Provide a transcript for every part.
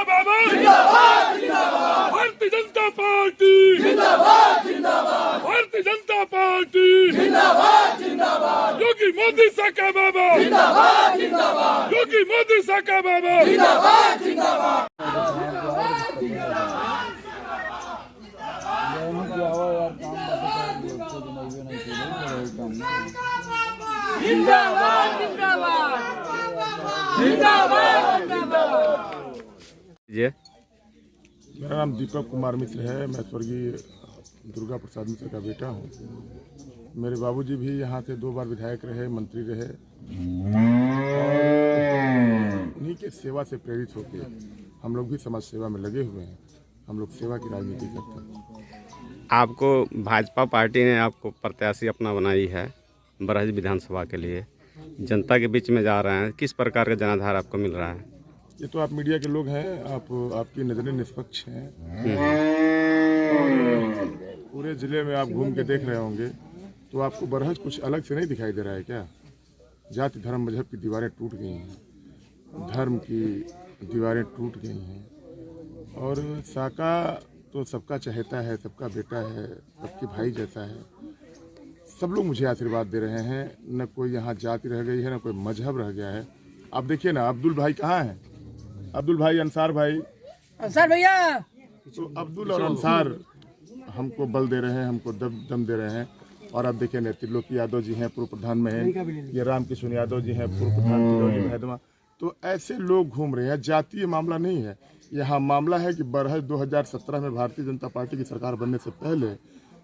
बाबा जिंदाबाद जिंदाबाद, भारतीय जनता पार्टी जिंदाबाद जिंदाबाद, भारतीय जनता पार्टी जिंदाबाद जिंदाबाद, योगी मोदी साका बाबा जिंदाबाद जिंदाबाद, योगी मोदी साका बाबा जिंदाबाद जिंदाबाद। जिंदाबाद जिंदाबाद जिंदाबाद जिंदाबाद। जी, मेरा नाम दीपक कुमार मिश्र है। मैं स्वर्गीय दुर्गा प्रसाद मिश्र का बेटा हूँ। मेरे बाबूजी भी यहाँ से 2 बार विधायक रहे, मंत्री रहे। उन्हीं के सेवा से प्रेरित होकर हम लोग भी समाज सेवा में लगे हुए हैं। हम लोग सेवा की राजनीति करते हैं। आपको भाजपा पार्टी ने आपको प्रत्याशी अपना बनाई है बरहज विधानसभा के लिए, जनता के बीच में जा रहे हैं, किस प्रकार का जनाधार आपको मिल रहा है? ये तो आप मीडिया के लोग हैं, आपकी नज़रें निष्पक्ष हैं। पूरे ज़िले में आप घूम के देख रहे होंगे तो आपको बरहज कुछ अलग से नहीं दिखाई दे रहा है क्या? जाति धर्म मजहब की दीवारें टूट गई हैं, धर्म की दीवारें टूट गई हैं। और साका तो सबका चहेता है, सबका बेटा है, सबके भाई जैसा है। सब लोग मुझे आशीर्वाद दे रहे हैं। न कोई यहाँ जाति रह गई है, न कोई मजहब रह गया है। आप देखिए ना, अब्दुल भाई कहाँ हैं? अब्दुल भाई, अंसार भाई, अंसार भैया। तो अब्दुल और अंसार हमको बल दे रहे हैं, हमको दम दे रहे हैं। और अब देखिए ना, त्रिलोकी यादव जी हैं, पूर्व प्रधान में हैं। ये रामकिशन यादव जी हैं, पूर्व प्रधान तिलौली महदमा। तो ऐसे लोग घूम रहे हैं। जातीय मामला नहीं है यहाँ। मामला है कि बरहज 2017 में भारतीय जनता पार्टी की सरकार बनने से पहले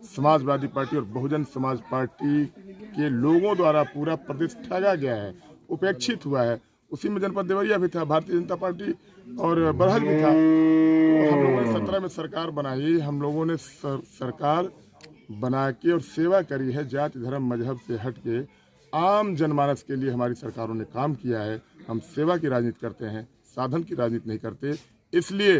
समाजवादी पार्टी और बहुजन समाज पार्टी के लोगों द्वारा पूरा प्रदेश ठगा गया है, उपेक्षित हुआ है। उसी में जनपद देवरिया भी था, भारतीय जनता पार्टी और बरहज भी था। तो हम लोगों ने 17 में सरकार बनाई। हम लोगों ने सरकार बना के और सेवा करी है। जाति धर्म मजहब से हट के आम जनमानस के लिए हमारी सरकारों ने काम किया है। हम सेवा की राजनीति करते हैं, साधन की राजनीति नहीं करते। इसलिए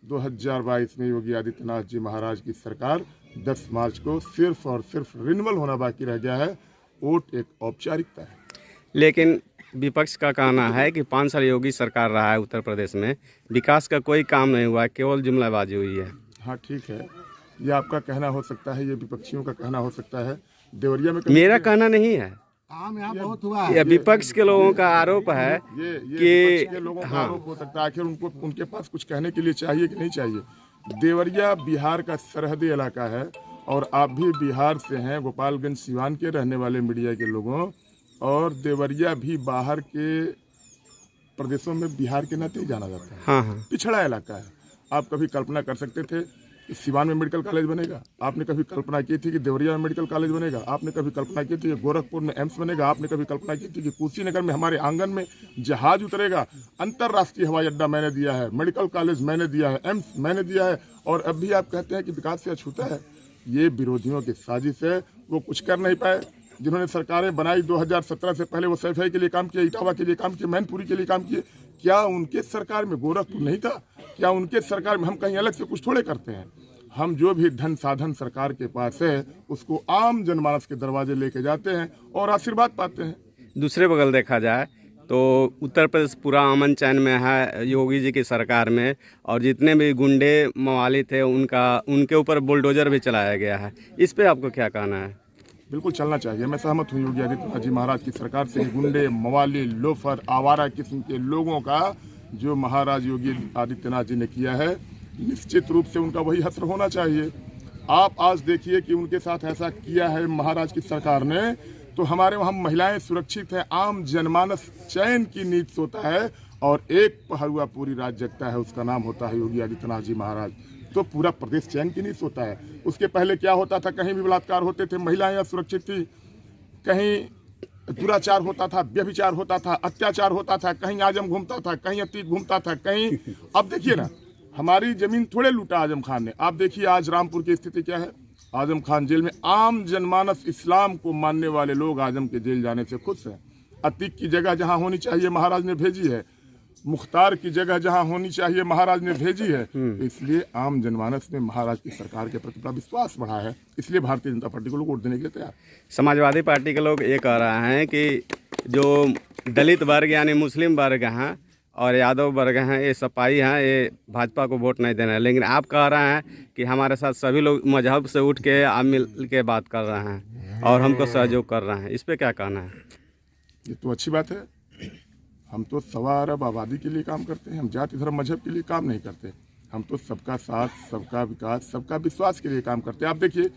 2022 में योगी आदित्यनाथ जी महाराज की सरकार 10 मार्च को सिर्फ और सिर्फ रिन्यूअल होना बाकी रह गया है। वोट एक औपचारिकता है। लेकिन विपक्ष का कहना है कि 5 साल योगी सरकार रहा है उत्तर प्रदेश में, विकास का कोई काम नहीं हुआ है, केवल जुमलाबाजी हुई है। हाँ ठीक है, ये आपका कहना हो सकता है, ये विपक्षियों का कहना हो सकता है। देवरिया में मेरा कहना नहीं है, यहाँ बहुत हुआ। यह विपक्ष के लोगों का आरोप है ये कि विपक्ष के लोगों का आरोप हो सकता है। आखिर उनके पास कुछ कहने के लिए चाहिए कि नहीं चाहिए? देवरिया बिहार का सरहदी इलाका है और आप भी बिहार से हैं, गोपालगंज सिवान के रहने वाले मीडिया के लोगों। और देवरिया भी बाहर के प्रदेशों में बिहार के नाते ही जाना जाता है। हाँ। पिछड़ा इलाका है। आप कभी कल्पना कर सकते थे कि सिवान में मेडिकल कॉलेज बनेगा? आपने कभी कल्पना की थी कि देवरिया में मेडिकल कॉलेज बनेगा? आपने कभी कल्पना की थी कि गोरखपुर में एम्स बनेगा? आपने कभी कल्पना की थी कि कुशीनगर में हमारे आंगन में जहाज उतरेगा? अंतर्राष्ट्रीय हवाई अड्डा मैंने दिया है, मेडिकल कॉलेज मैंने दिया है, एम्स मैंने दिया है। और अब भी आप कहते हैं कि विकास से अछूता है। ये विरोधियों की साजिश है। वो कुछ कर नहीं पाए। जिन्होंने सरकारें बनाई 2017 से पहले, वो सैफई के लिए काम किया, इटावा के लिए काम किया, मैनपुरी के लिए काम किए। क्या उनके सरकार में गोरखपुर नहीं था? क्या उनके सरकार में हम कहीं अलग से कुछ थोड़े करते हैं? हम जो भी धन साधन सरकार के पास है उसको आम जनमानस के दरवाजे लेके जाते हैं और आशीर्वाद पाते हैं। दूसरे बगल देखा जाए तो उत्तर प्रदेश पूरा अमन चैन में है योगी जी की सरकार में, और जितने भी गुंडे मवाली थे उनके ऊपर बुलडोजर भी चलाया गया है। इस पे आपको क्या कहना है? बिल्कुल चलना चाहिए। मैं सहमत हूँ योगी आदित्यनाथ जी महाराज की सरकार से। गुंडे मवाली लोफर आवारा किस्म के लोगों का जो महाराज योगी आदित्यनाथ जी ने किया है, निश्चित रूप से उनका वही हश्र होना चाहिए। आप आज देखिए कि उनके साथ ऐसा किया है महाराज की सरकार ने, तो हमारे वहाँ महिलाएं सुरक्षित हैं, आम जनमानस चैन की नींद सोता है और एक पहरुआ पूरी रात जगता है, उसका नाम होता है योगी आदित्यनाथ जी महाराज। तो पूरा प्रदेश चैन की नींद सोता है। उसके पहले क्या होता था? कहीं भी बलात्कार होते थे, महिलाएं सुरक्षित थी, कहीं दुराचार होता था, व्यभिचार होता था, अत्याचार होता था, कहीं आजम घूमता था, कहीं अतीक घूमता था, कहीं। अब देखिए ना, हमारी जमीन थोड़े लूटा आजम खान ने। आप देखिए आज रामपुर की स्थिति क्या है। आजम खान जेल में, आम जनमानस इस्लाम को मानने वाले लोग आजम के जेल जाने से खुश हैं। अतीक की जगह जहां होनी चाहिए महाराज ने भेजी है, मुख्तार की जगह जहां होनी चाहिए महाराज ने भेजी है। इसलिए आम जनमानस में महाराज की सरकार के प्रति बड़ा विश्वास बढ़ा है। इसलिए भारतीय जनता पार्टी को लोग वोट देने के लिए तैयार। समाजवादी पार्टी के लोग ये कह रहे हैं कि जो दलित वर्ग यानी मुस्लिम वर्ग हैं और यादव वर्ग हैं, ये सपाई हैं, ये भाजपा को वोट नहीं देना है। लेकिन आप कह रहे हैं कि हमारे साथ सभी लोग मजहब से उठ के आप मिल के बात कर रहे हैं और हमको सहयोग कर रहे हैं, इस पे क्या कहना है? ये तो अच्छी बात है। हम तो 1.25 अरब आबादी के लिए काम करते हैं, हम जाति धर्म मजहब के लिए काम नहीं करते। हम तो सबका साथ, सबका विकास, सबका विश्वास के लिए काम करते हैं। आप देखिए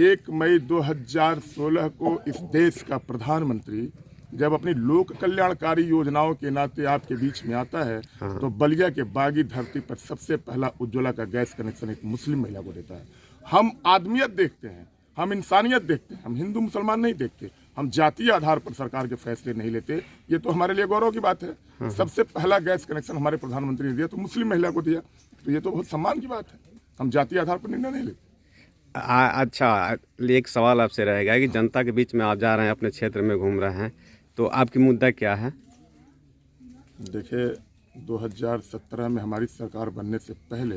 1 मई 2016 को इस देश का प्रधानमंत्री जब अपनी लोक कल्याणकारी योजनाओं के नाते आपके बीच में आता है तो बलिया के बागी धरती पर सबसे पहला उज्ज्वला का गैस कनेक्शन एक मुस्लिम महिला को देता है। हम आदमियत देखते हैं, हम इंसानियत देखते हैं, हम हिंदू मुसलमान नहीं देखते, हम जातीय आधार पर सरकार के फैसले नहीं लेते। ये तो हमारे लिए गौरव की बात है। सबसे पहला गैस कनेक्शन हमारे प्रधानमंत्री ने दिया तो मुस्लिम महिला को दिया, तो ये तो बहुत सम्मान की बात है। हम जातीय आधार पर निर्णय नहीं लेते। अच्छा, एक सवाल आपसे रहेगा कि जनता के बीच में आप जा रहे हैं, अपने क्षेत्र में घूम रहे हैं, तो आपकी मुद्दा क्या है? देखिए 2017 में हमारी सरकार बनने से पहले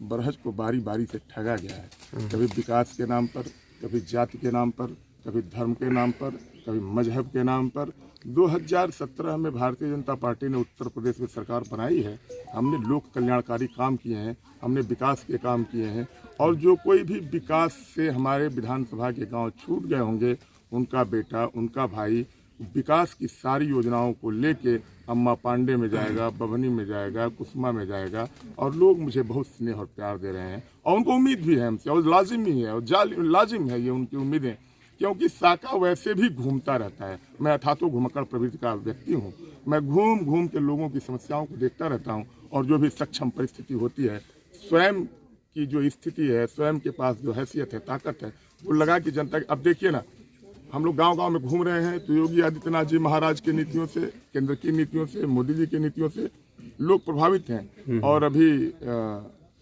बरहज को बारी बारी से ठगा गया है। कभी विकास के नाम पर, कभी जाति के नाम पर, कभी धर्म के नाम पर, कभी मजहब के नाम पर। 2017 में भारतीय जनता पार्टी ने उत्तर प्रदेश में सरकार बनाई है। हमने लोक कल्याणकारी काम किए हैं, हमने विकास के काम किए हैं, और जो कोई भी विकास से हमारे विधानसभा के गांव छूट गए होंगे, उनका बेटा, उनका भाई विकास की सारी योजनाओं को लेके अम्मा पांडे में जाएगा, बभनी में जाएगा, कुसुमा में जाएगा, और लोग मुझे बहुत स्नेह और प्यार दे रहे हैं और उनको उम्मीद भी है हमसे, और लाजिम ही है, और लाजिम है ये उनकी उम्मीदें, क्योंकि साका वैसे भी घूमता रहता है। मैं अथातो घुमक्कड़ प्रवृत्ति का व्यक्ति हूँ। मैं घूम घूम के लोगों की समस्याओं को देखता रहता हूँ, और जो भी सक्षम परिस्थिति होती है, स्वयं की जो स्थिति है, स्वयं के पास जो हैसियत है, ताकत है, वो लगा कि जनता। अब देखिए ना, हम लोग गांव-गांव में घूम रहे हैं तो योगी आदित्यनाथ जी महाराज की नीतियों से, केंद्र की नीतियों से, मोदी जी की नीतियों से लोग प्रभावित हैं। और अभी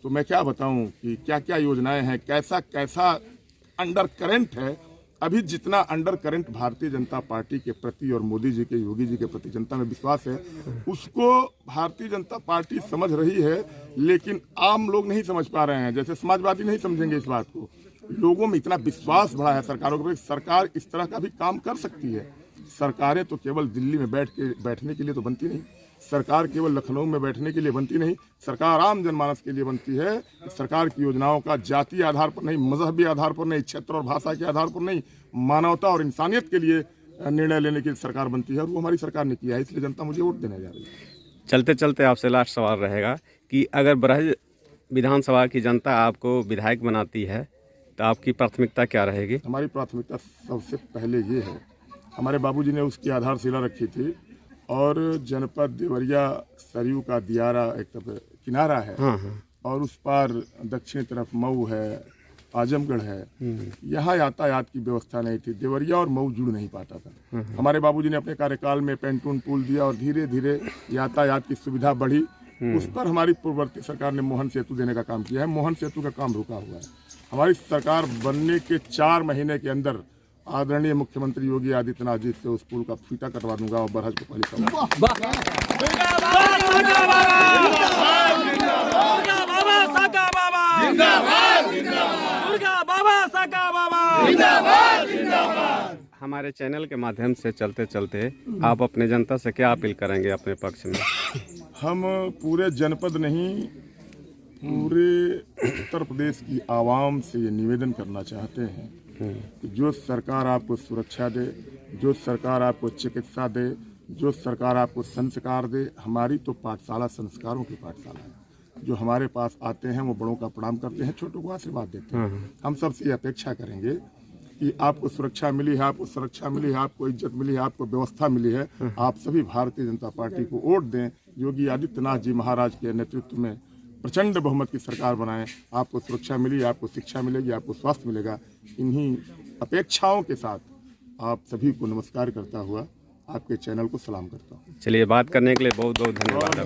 तो मैं क्या बताऊं कि क्या क्या योजनाएं हैं, कैसा कैसा अंडर करंट है। अभी जितना under current Bharatiya Janata party के प्रति और मोदी जी के, योगी जी के प्रति जनता में विश्वास है, उसको भारतीय जनता पार्टी समझ रही है, लेकिन आम लोग नहीं समझ पा रहे हैं। जैसे समाजवादी नहीं समझेंगे इस बात को। लोगों में इतना विश्वास बढ़ा है सरकारों के, सरकार इस तरह का भी काम कर सकती है। सरकारें तो केवल दिल्ली में बैठने के लिए तो बनती नहीं, सरकार केवल लखनऊ में बैठने के लिए बनती नहीं, सरकार आम जनमानस के लिए बनती है। सरकार की योजनाओं का जातीय आधार पर नहीं, मजहबी आधार पर नहीं, क्षेत्र और भाषा के आधार पर नहीं, मानवता और इंसानियत के लिए निर्णय लेने की सरकार बनती है, और वो हमारी सरकार ने किया है। इसलिए जनता मुझे वोट देने जा रही है। चलते चलते आपसे लास्ट सवाल रहेगा कि अगर बरहज विधानसभा की जनता आपको विधायक बनाती है तो आपकी प्राथमिकता क्या रहेगी? हमारी प्राथमिकता सबसे पहले ये है, हमारे बाबूजी ने उसकी आधारशिला रखी थी, और जनपद देवरिया सरयू का दियारा एक तरफ किनारा है, और उस पार दक्षिण तरफ मऊ है, आजमगढ़ है। यहाँ यातायात की व्यवस्था नहीं थी, देवरिया और मऊ जुड़ नहीं पाता था। हमारे बाबूजी ने अपने कार्यकाल में पेंटून पुल दिया, और धीरे धीरे यातायात की सुविधा बढ़ी। उस पर हमारी पूर्ववर्ती सरकार ने मोहन सेतु देने का काम किया है। मोहन सेतु का काम रुका हुआ है। हमारी सरकार बनने के 4 महीने के अंदर आदरणीय मुख्यमंत्री योगी आदित्यनाथ जी से उस पुल का फीता कटवा दूंगा, और बरहज को पहली हमारे चैनल के माध्यम से चलते चलते आप अपने जनता से क्या अपील करेंगे अपने पक्ष में? हम पूरे जनपद नहीं, पूरे उत्तर प्रदेश की आवाम से ये निवेदन करना चाहते हैं कि जो सरकार आपको सुरक्षा दे, जो सरकार आपको चिकित्सा दे, जो सरकार आपको संस्कार दे, हमारी तो पाठशाला संस्कारों की पाठशाला है। जो हमारे पास आते हैं वो बड़ों का प्रणाम करते हैं, छोटों को आशीर्वाद देते हैं। हम सबसे ये अपेक्षा करेंगे कि आपको सुरक्षा मिली है, आपको सुरक्षा मिली है, आपको इज्जत मिली है, आपको व्यवस्था मिली है, आप सभी भारतीय जनता पार्टी को वोट दें। योगी आदित्यनाथ जी महाराज के नेतृत्व में प्रचंड बहुमत की सरकार बनाएं। आपको सुरक्षा मिली, आपको शिक्षा मिलेगी, आपको स्वास्थ्य मिलेगा। इन्हीं अपेक्षाओं के साथ आप सभी को नमस्कार करता हुआ आपके चैनल को सलाम करता हूँ। चलिए, बात करने के लिए बहुत बहुत धन्यवाद।